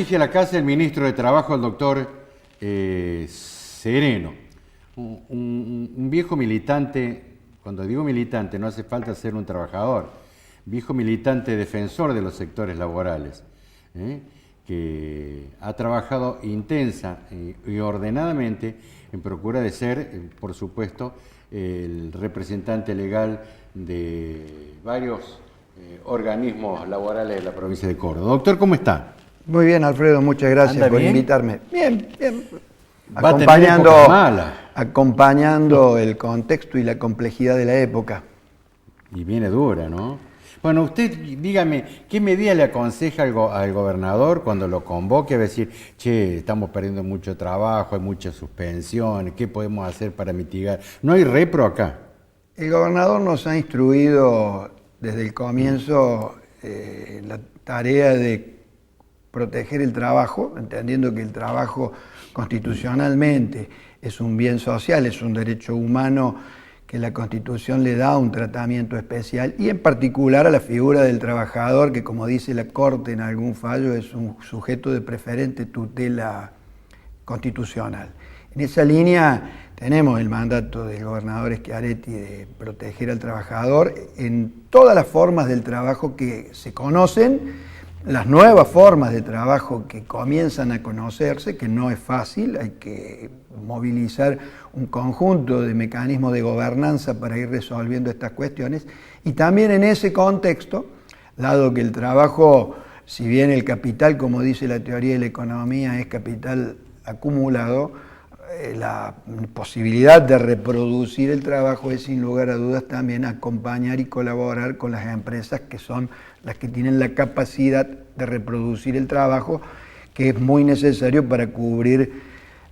noticia a la casa el ministro de Trabajo, el doctor Sereno. Un viejo militante, cuando digo militante no hace falta ser un trabajador, viejo militante defensor de los sectores laborales, que ha trabajado intensa y ordenadamente en procura de ser, por supuesto, el representante legal de varios organismos laborales de la provincia de Córdoba. Doctor, ¿cómo está? Muy bien, Alfredo, muchas gracias por invitarme. Bien, bien. Acompañando el contexto y la complejidad de la época. Y viene dura, ¿no? Bueno, usted, dígame, ¿qué medida le aconseja al gobernador cuando lo convoque a decir, che, estamos perdiendo mucho trabajo, hay muchas suspensiones, ¿qué podemos hacer para mitigar? ¿No hay repro acá? El gobernador nos ha instruido desde el comienzo la tarea de proteger el trabajo, entendiendo que el trabajo constitucionalmente es un bien social, es un derecho humano que la Constitución le da un tratamiento especial, y en particular a la figura del trabajador, que como dice la Corte en algún fallo, es un sujeto de preferente tutela constitucional. En esa línea tenemos el mandato del gobernador Schiaretti de proteger al trabajador en todas las formas del trabajo que se conocen, las nuevas formas de trabajo que comienzan a conocerse, que no es fácil, hay que movilizar un conjunto de mecanismos de gobernanza para ir resolviendo estas cuestiones, y también en ese contexto, dado que el trabajo, si bien el capital, como dice la teoría de la economía, es capital acumulado, la posibilidad de reproducir el trabajo es sin lugar a dudas también acompañar y colaborar con las empresas que son las que tienen la capacidad de reproducir el trabajo, que es muy necesario para cubrir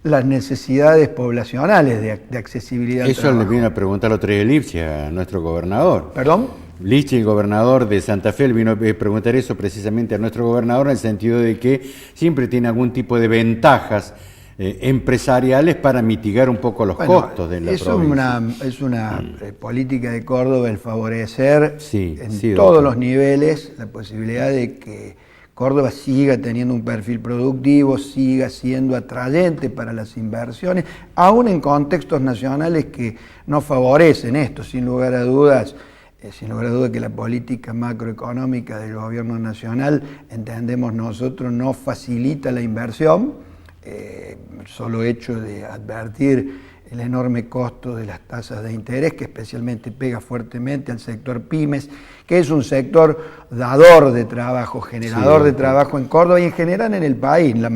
las necesidades poblacionales de accesibilidad al trabajo. Eso le vino a preguntar otro día Lipsia a nuestro gobernador. ¿Perdón? Lipsia, el gobernador de Santa Fe, vino a preguntar eso precisamente a nuestro gobernador, en el sentido de que siempre tiene algún tipo de ventajas empresariales para mitigar un poco los costos de la provincia. Es una política de Córdoba el favorecer en todos los niveles la posibilidad de que Córdoba siga teniendo un perfil productivo, siga siendo atrayente para las inversiones, aún en contextos nacionales que no favorecen esto, sin lugar a dudas que la política macroeconómica del gobierno nacional, entendemos nosotros, no facilita la inversión. Solo hecho de advertir el enorme costo de las tasas de interés, que especialmente pega fuertemente al sector pymes, que es un sector dador de trabajo, generador de trabajo en Córdoba y en general en el país. La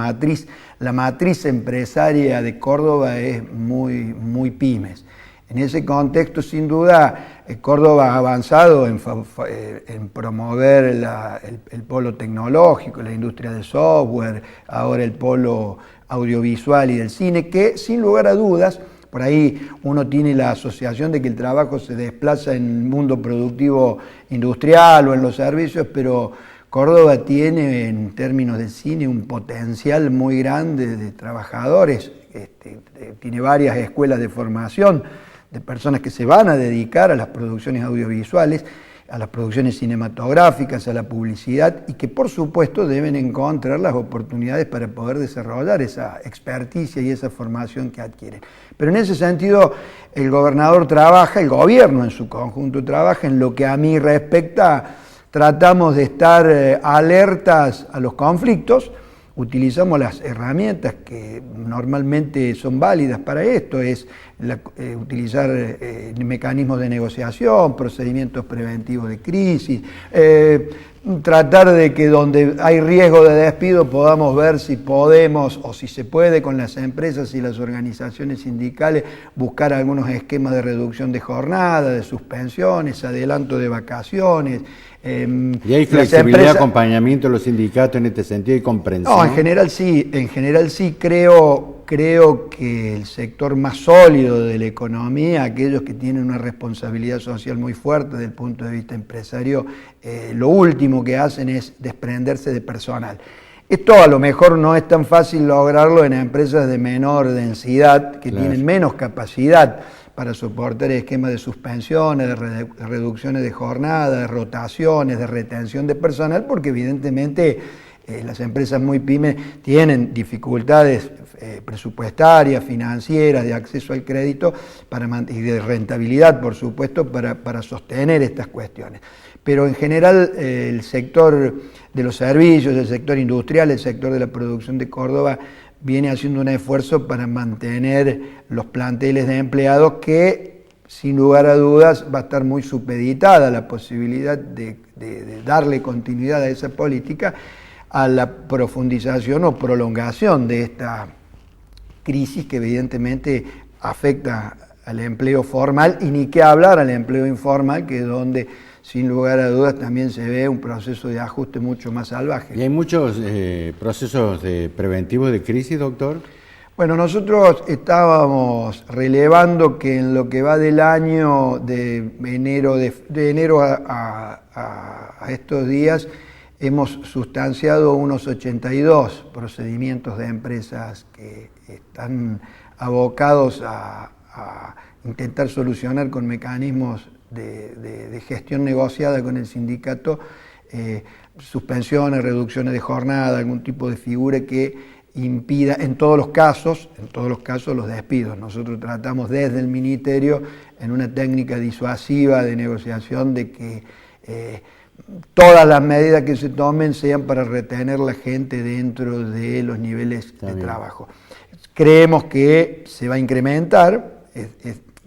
matriz empresaria de Córdoba es muy pymes. En ese contexto, sin duda, Córdoba ha avanzado en promover el polo tecnológico, la industria del software, ahora el polo audiovisual y del cine, que sin lugar a dudas, por ahí uno tiene la asociación de que el trabajo se desplaza en el mundo productivo industrial o en los servicios, pero Córdoba tiene en términos de cine un potencial muy grande de trabajadores, tiene varias escuelas de formación de personas que se van a dedicar a las producciones audiovisuales, a las producciones cinematográficas, a la publicidad, y que por supuesto deben encontrar las oportunidades para poder desarrollar esa experticia y esa formación que adquieren. Pero en ese sentido el gobernador trabaja, el gobierno en su conjunto trabaja. En lo que a mí respecta, tratamos de estar alertas a los conflictos, utilizamos las herramientas que normalmente son válidas para esto, es utilizar mecanismos de negociación, procedimientos preventivos de crisis, tratar de que donde hay riesgo de despido podamos ver si podemos o si se puede con las empresas y las organizaciones sindicales buscar algunos esquemas de reducción de jornada, de suspensiones, adelanto de vacaciones. ¿Y hay flexibilidad, acompañamiento de los sindicatos en este sentido y comprensión? No, en general sí, creo que el sector más sólido de la economía, aquellos que tienen una responsabilidad social muy fuerte desde el punto de vista empresario, lo último que hacen es desprenderse de personal. Esto a lo mejor no es tan fácil lograrlo en empresas de menor densidad, que tienen menos capacidad para soportar esquemas de suspensiones, de reducciones de jornada, de rotaciones, de retención de personal, porque evidentemente las empresas muy pymes tienen dificultades presupuestarias, financieras, de acceso al crédito y de rentabilidad, por supuesto, para sostener estas cuestiones. Pero en general el sector de los servicios, el sector industrial, el sector de la producción de Córdoba viene haciendo un esfuerzo para mantener los planteles de empleados que, sin lugar a dudas, va a estar muy supeditada la posibilidad de darle continuidad a esa política a la profundización o prolongación de esta crisis que evidentemente afecta al empleo formal y ni qué hablar al empleo informal, que es donde sin lugar a dudas también se ve un proceso de ajuste mucho más salvaje. ¿Y hay muchos procesos preventivos de crisis, doctor? Bueno, nosotros estábamos relevando que en lo que va del año de enero a estos días hemos sustanciado unos 82 procedimientos de empresas que están abocados a intentar solucionar con mecanismos de gestión negociada con el sindicato suspensiones, reducciones de jornada, algún tipo de figura que impida en todos los casos los despidos. Nosotros tratamos desde el Ministerio en una técnica disuasiva de negociación de que todas las medidas que se tomen sean para retener la gente dentro de los niveles de trabajo. Creemos que se va a incrementar.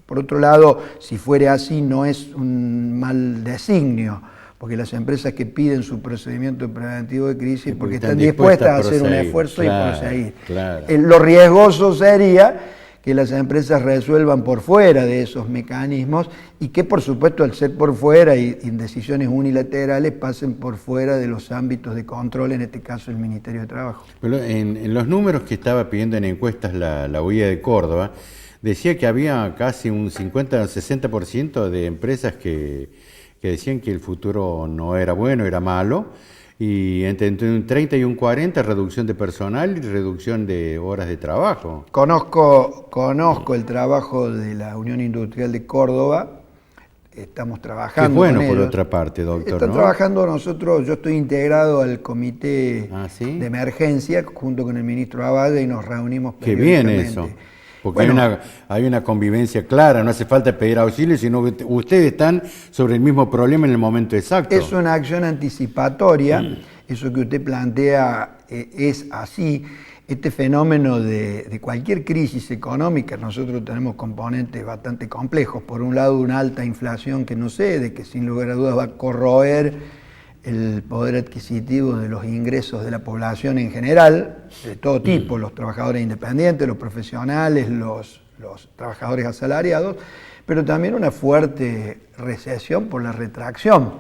Por otro lado, si fuera así, no es un mal designio, porque las empresas que piden su procedimiento preventivo de crisis porque están dispuestas a hacer un esfuerzo y proseguir. Claro. Lo riesgoso sería que las empresas resuelvan por fuera de esos mecanismos y que, por supuesto, al ser por fuera y en decisiones unilaterales, pasen por fuera de los ámbitos de control, en este caso el Ministerio de Trabajo. Pero en los números que estaba pidiendo en encuestas la UIA de Córdoba, decía que había casi un 50 o 60% de empresas que decían que el futuro no era bueno, era malo, y entre un 30 y un 40 reducción de personal y reducción de horas de trabajo. Conozco el trabajo de la Unión Industrial de Córdoba, estamos trabajando. Qué bueno con por ellos. Otra parte, doctor. Están ¿no? trabajando hay yo estoy integrado al comité ¿Sí? de emergencia junto con el ministro Abad y nos reunimos Qué periódicamente. bien eso. Porque bueno, hay una convivencia clara, no hace falta pedir auxilio, sino que ustedes están sobre el mismo problema en el momento exacto. Es una acción anticipatoria, eso que usted plantea es así. Este fenómeno de cualquier crisis económica, nosotros tenemos componentes bastante complejos. Por un lado, una alta inflación que no cede, que sin lugar a dudas va a corroer el poder adquisitivo de los ingresos de la población en general, de todo tipo, los trabajadores independientes, los profesionales, los trabajadores asalariados, pero también una fuerte recesión por la retracción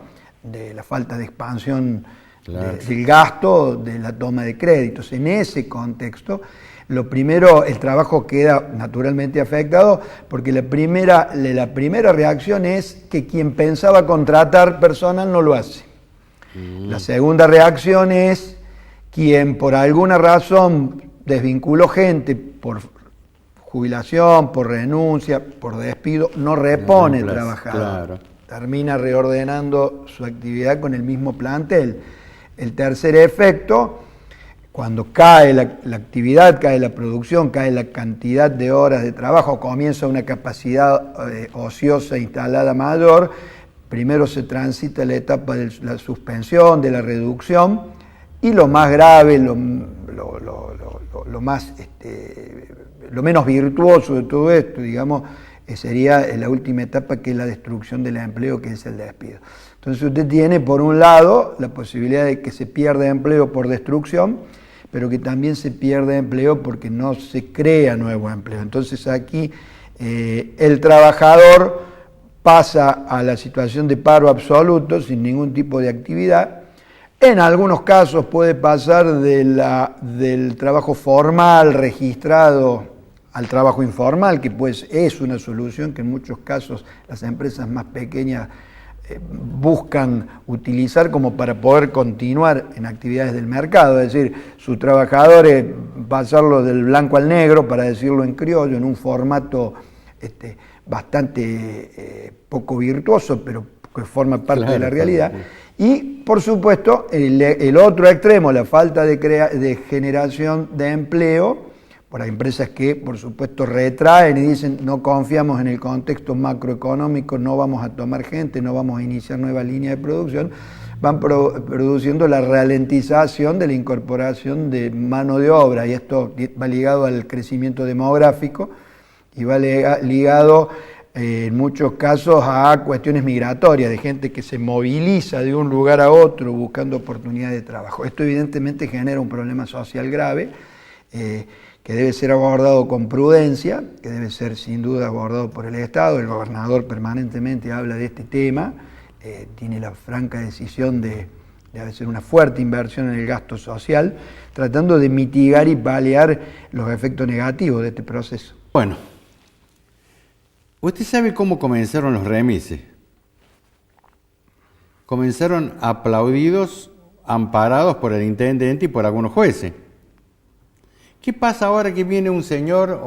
de la falta de expansión del gasto, de la toma de créditos. En ese contexto, lo primero, el trabajo queda naturalmente afectado porque la primera reacción es que quien pensaba contratar personal no lo hace. La segunda reacción es quien por alguna razón desvinculó gente por jubilación, por renuncia, por despido, no repone trabajador. Claro. Termina reordenando su actividad con el mismo plantel. El tercer efecto, cuando cae la actividad, cae la producción, cae la cantidad de horas de trabajo, comienza una capacidad ociosa instalada mayor, primero se transita la etapa de la suspensión, de la reducción, y lo más grave, lo menos virtuoso de todo esto, digamos, sería la última etapa, que es la destrucción del empleo, que es el despido. Entonces usted tiene, por un lado, la posibilidad de que se pierda empleo por destrucción, pero que también se pierde empleo porque no se crea nuevo empleo. Entonces aquí el trabajador pasa a la situación de paro absoluto, sin ningún tipo de actividad. En algunos casos puede pasar del trabajo formal, registrado, al trabajo informal, que pues es una solución que en muchos casos las empresas más pequeñas buscan utilizar como para poder continuar en actividades del mercado, es decir, sus trabajadores pasarlo del blanco al negro, para decirlo en criollo, en un formato bastante poco virtuoso, pero que forma parte de la Claro, realidad. claro. Y, por supuesto, el otro extremo, la falta de generación de empleo, por empresas que, por supuesto, retraen y dicen no confiamos en el contexto macroeconómico, no vamos a tomar gente, no vamos a iniciar nuevas líneas de producción, van produciendo la ralentización de la incorporación de mano de obra, y esto va ligado al crecimiento demográfico y va ligado en muchos casos a cuestiones migratorias, de gente que se moviliza de un lugar a otro buscando oportunidades de trabajo. Esto evidentemente genera un problema social grave, que debe ser abordado con prudencia, que debe ser sin duda abordado por el Estado. El gobernador permanentemente habla de este tema, tiene la franca decisión de hacer una fuerte inversión en el gasto social, tratando de mitigar y paliar los efectos negativos de este proceso. Bueno, ¿usted sabe cómo comenzaron los remises? Comenzaron aplaudidos, amparados por el intendente y por algunos jueces. ¿Qué pasa ahora que viene un señor,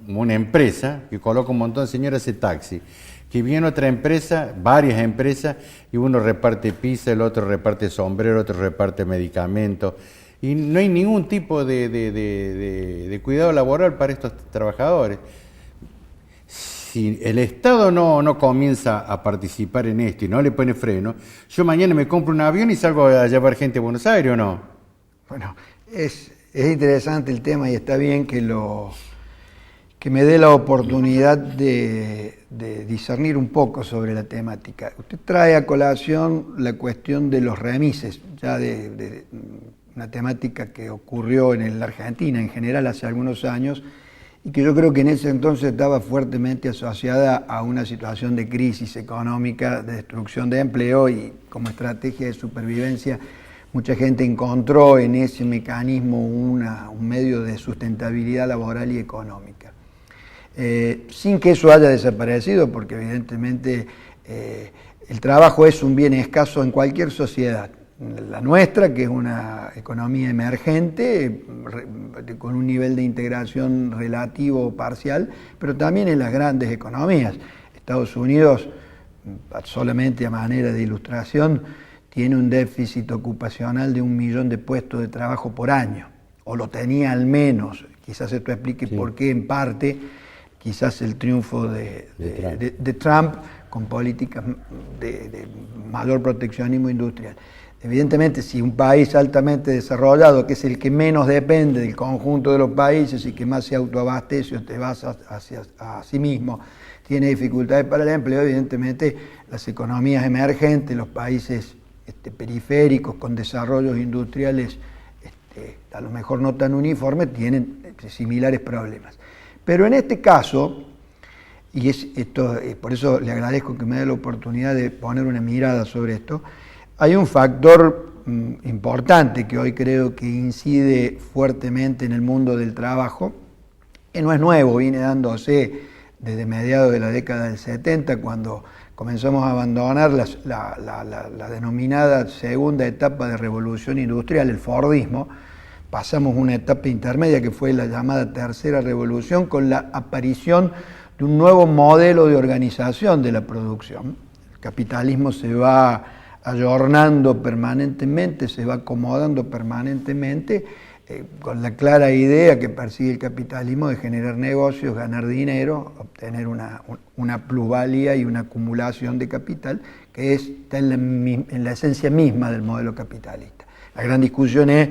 una empresa, que coloca un montón de señores de taxi, que viene otra empresa, varias empresas, y uno reparte pizza, el otro reparte sombrero, el otro reparte medicamentos, y no hay ningún tipo de cuidado laboral para estos trabajadores? Si el Estado no comienza a participar en esto y no le pone freno, yo mañana me compro un avión y salgo a llevar gente a Buenos Aires, ¿o no? Bueno, es interesante el tema y está bien que me dé la oportunidad de discernir un poco sobre la temática. Usted trae a colación la cuestión de los remises, ya de una temática que ocurrió en la Argentina en general hace algunos años, y que yo creo que en ese entonces estaba fuertemente asociada a una situación de crisis económica, de destrucción de empleo, y como estrategia de supervivencia mucha gente encontró en ese mecanismo un medio de sustentabilidad laboral y económica. Sin que eso haya desaparecido, porque evidentemente el trabajo es un bien escaso en cualquier sociedad. La nuestra, que es una economía emergente, con un nivel de integración relativo o parcial, pero también en las grandes economías. Estados Unidos, solamente a manera de ilustración, tiene un déficit ocupacional de 1 millón de puestos de trabajo por año, o lo tenía al menos. Quizás esto explique por qué, en parte, quizás el triunfo de Trump con políticas de mayor proteccionismo industrial. Evidentemente, si un país altamente desarrollado, que es el que menos depende del conjunto de los países y que más se autoabastece o te vas a sí mismo, tiene dificultades para el empleo, evidentemente las economías emergentes, los países periféricos con desarrollos industriales a lo mejor no tan uniformes, tienen similares problemas. Pero en este caso, y por eso le agradezco que me dé la oportunidad de poner una mirada sobre esto, hay un factor importante que hoy creo que incide fuertemente en el mundo del trabajo, que no es nuevo, viene dándose desde mediados de la década del 70, cuando comenzamos a abandonar la denominada segunda etapa de revolución industrial, el Fordismo. Pasamos una etapa intermedia que fue la llamada tercera revolución, con la aparición de un nuevo modelo de organización de la producción. El capitalismo se va ayornando permanentemente, se va acomodando permanentemente, con la clara idea que persigue el capitalismo de generar negocios, ganar dinero, obtener una plusvalía y una acumulación de capital, que está en la esencia misma del modelo capitalista. La gran discusión es,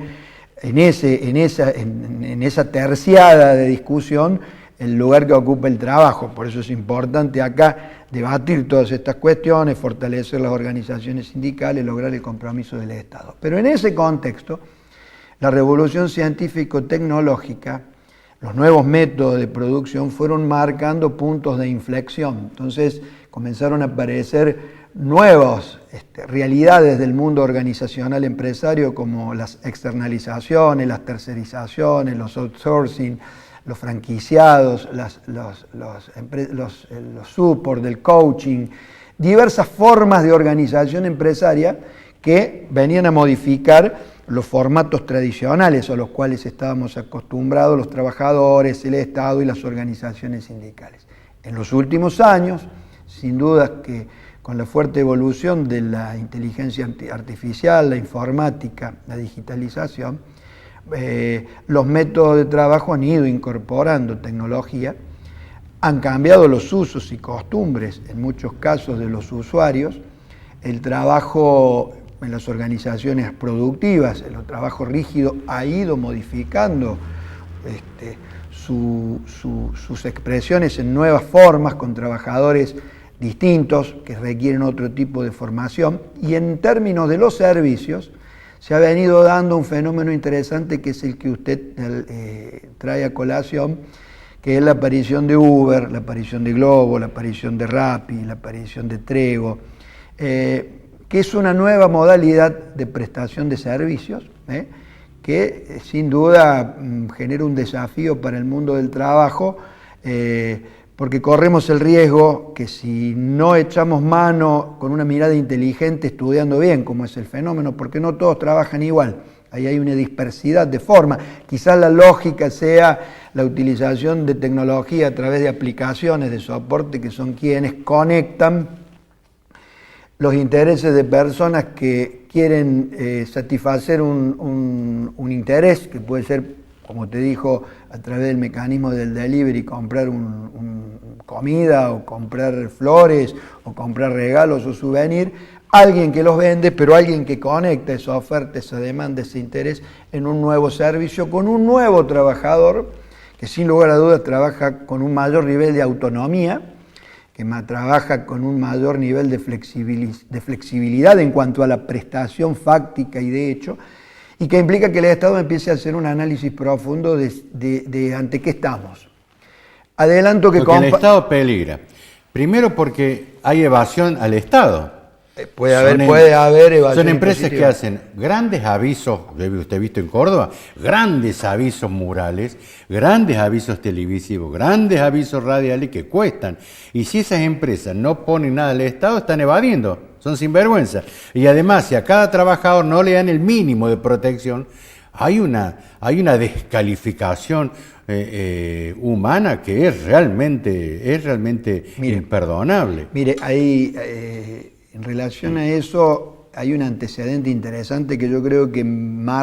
en esa terciada de discusión, el lugar que ocupa el trabajo. Por eso es importante acá debatir todas estas cuestiones, fortalecer las organizaciones sindicales, lograr el compromiso del Estado. Pero en ese contexto, la revolución científico-tecnológica, los nuevos métodos de producción fueron marcando puntos de inflexión. Entonces comenzaron a aparecer nuevas realidades del mundo organizacional empresario, como las externalizaciones, las tercerizaciones, los outsourcing, los franquiciados, los support del coaching, diversas formas de organización empresaria que venían a modificar los formatos tradicionales a los cuales estábamos acostumbrados los trabajadores, el Estado y las organizaciones sindicales. En los últimos años sin duda que con la fuerte evolución de la inteligencia artificial, la informática, la digitalización, los métodos de trabajo han ido incorporando tecnología, han cambiado los usos y costumbres, en muchos casos, de los usuarios. El trabajo en las organizaciones productivas, el trabajo rígido, ha ido modificando sus expresiones en nuevas formas, con trabajadores distintos que requieren otro tipo de formación. Y en términos de los servicios, se ha venido dando un fenómeno interesante que es el que usted trae a colación, que es la aparición de Uber, la aparición de Globo, la aparición de Rappi, la aparición de Trego, que es una nueva modalidad de prestación de servicios, que sin duda genera un desafío para el mundo del trabajo, porque corremos el riesgo que si no echamos mano con una mirada inteligente, estudiando bien cómo es el fenómeno, porque no todos trabajan igual, ahí hay una dispersidad de forma, quizás la lógica sea la utilización de tecnología a través de aplicaciones de soporte que son quienes conectan los intereses de personas que quieren satisfacer un interés, que puede ser, como te dijo, a través del mecanismo del delivery, comprar comida o comprar flores o comprar regalos o souvenir, alguien que los vende, pero alguien que conecta esa oferta, esa demanda, ese interés en un nuevo servicio con un nuevo trabajador que sin lugar a dudas trabaja con un mayor nivel de autonomía, que trabaja con un mayor nivel de flexibilidad en cuanto a la prestación fáctica y de hecho, y que implica que el Estado empiece a hacer un análisis profundo de ante qué estamos. Adelanto que... Porque el Estado peligra. Primero porque hay evasión al Estado. Puede haber evasión. Son empresas que hacen grandes avisos, usted ha visto en Córdoba, grandes avisos murales, grandes avisos televisivos, grandes avisos radiales que cuestan. Y si esas empresas no ponen nada al Estado, están evadiendo, son sinvergüenza. Y además, si a cada trabajador no le dan el mínimo de protección, hay una descalificación humana que es realmente imperdonable. Mire, ahí... en relación a eso, hay un antecedente interesante que yo creo que va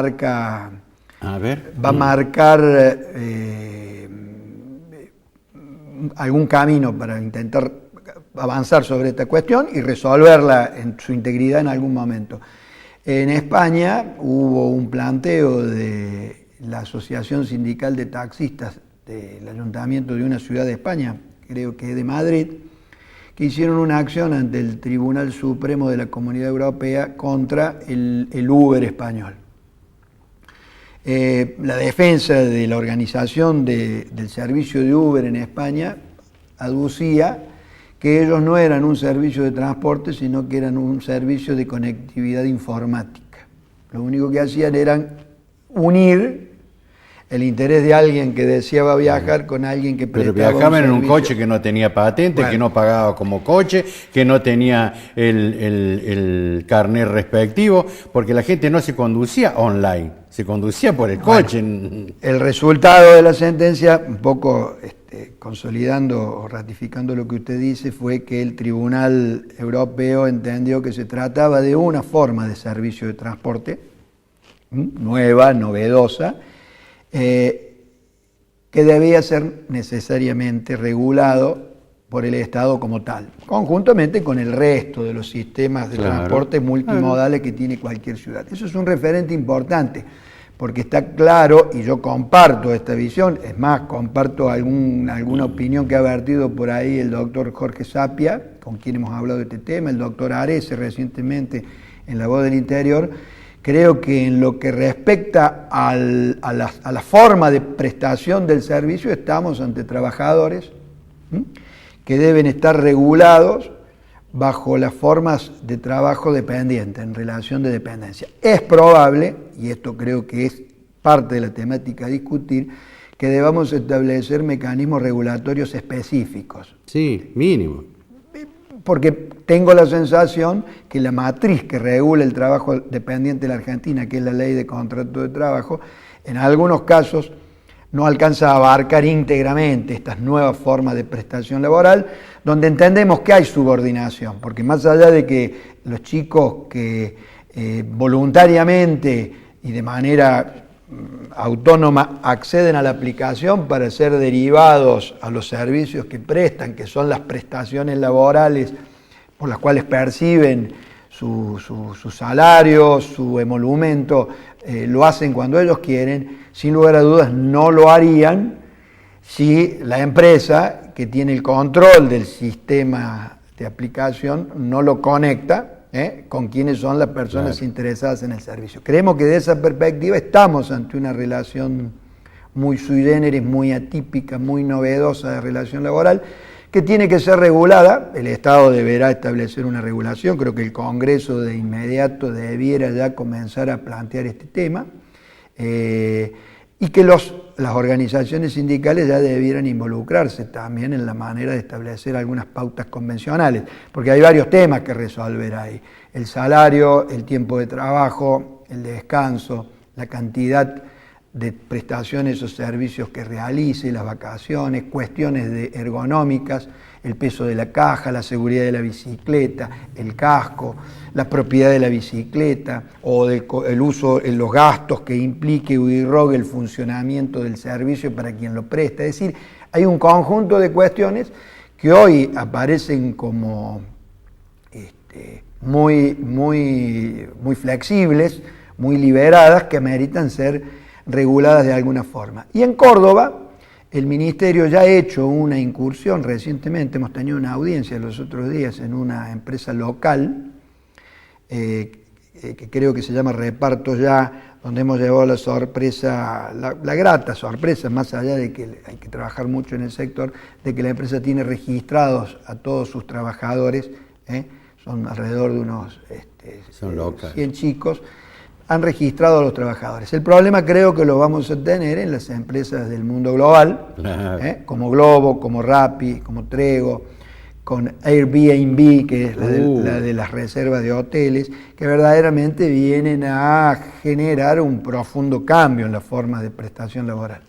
a marcar algún camino para intentar avanzar sobre esta cuestión y resolverla en su integridad en algún momento. En España hubo un planteo de la Asociación Sindical de Taxistas del Ayuntamiento de una ciudad de España, creo que es de Madrid, que hicieron una acción ante el Tribunal Supremo de la Comunidad Europea contra el Uber español. La defensa de la organización del servicio de Uber en España aducía que ellos no eran un servicio de transporte, sino que eran un servicio de conectividad informática. Lo único que hacían era unir el interés de alguien que deseaba viajar con alguien que prestaba. Pero viajaban en un coche que no tenía patente, que no pagaba como coche, que no tenía el carnet respectivo, porque la gente no se conducía online, se conducía por el coche. El resultado de la sentencia, un poco consolidando o ratificando lo que usted dice, fue que el Tribunal Europeo entendió que se trataba de una forma de servicio de transporte nueva, novedosa, que debía ser necesariamente regulado por el Estado como tal, conjuntamente con el resto de los sistemas de transporte multimodales que tiene cualquier ciudad. Eso es un referente importante, porque está claro, y yo comparto esta visión, es más, comparto alguna opinión que ha vertido por ahí el doctor Jorge Sapia, con quien hemos hablado de este tema, el doctor Arese recientemente en La Voz del Interior. Creo que en lo que respecta a la forma de prestación del servicio estamos ante trabajadores que deben estar regulados bajo las formas de trabajo dependiente, en relación de dependencia. Es probable, y esto creo que es parte de la temática a discutir, que debamos establecer mecanismos regulatorios específicos. Sí, mínimo. Porque tengo la sensación que la matriz que regula el trabajo dependiente de la Argentina, que es la ley de contrato de trabajo, en algunos casos no alcanza a abarcar íntegramente estas nuevas formas de prestación laboral, donde entendemos que hay subordinación, porque más allá de que los chicos que voluntariamente y de manera autónoma acceden a la aplicación para ser derivados a los servicios que prestan, que son las prestaciones laborales por las cuales perciben su salario, su emolumento, lo hacen cuando ellos quieren, sin lugar a dudas no lo harían si la empresa que tiene el control del sistema de aplicación no lo conecta con quienes son las personas interesadas en el servicio. Creemos que de esa perspectiva estamos ante una relación muy sui generis, muy atípica, muy novedosa de relación laboral, que tiene que ser regulada. El Estado deberá establecer una regulación, creo que el Congreso de inmediato debiera ya comenzar a plantear este tema, y que las organizaciones sindicales ya debieran involucrarse también en la manera de establecer algunas pautas convencionales, porque hay varios temas que resolver ahí: el salario, el tiempo de trabajo, el descanso, la cantidad de prestaciones o servicios que realice, las vacaciones, cuestiones ergonómicas, el peso de la caja, la seguridad de la bicicleta, el casco, la propiedad de la bicicleta o el uso, los gastos que implique o irrogue el funcionamiento del servicio para quien lo presta. Es decir, hay un conjunto de cuestiones que hoy aparecen como muy flexibles, muy liberadas, que meritan ser reguladas de alguna forma. Y en Córdoba, el Ministerio ya ha hecho una incursión recientemente, hemos tenido una audiencia los otros días en una empresa local, que creo que se llama Reparto Ya, donde hemos llevado la sorpresa, la grata sorpresa, más allá de que hay que trabajar mucho en el sector, de que la empresa tiene registrados a todos sus trabajadores, son alrededor de unos 100 chicos, han registrado a los trabajadores. El problema creo que lo vamos a tener en las empresas del mundo global, claro, como Globo, como Rappi, como Trego, con Airbnb, que es la de las reservas de hoteles, que verdaderamente vienen a generar un profundo cambio en la forma de prestación laboral.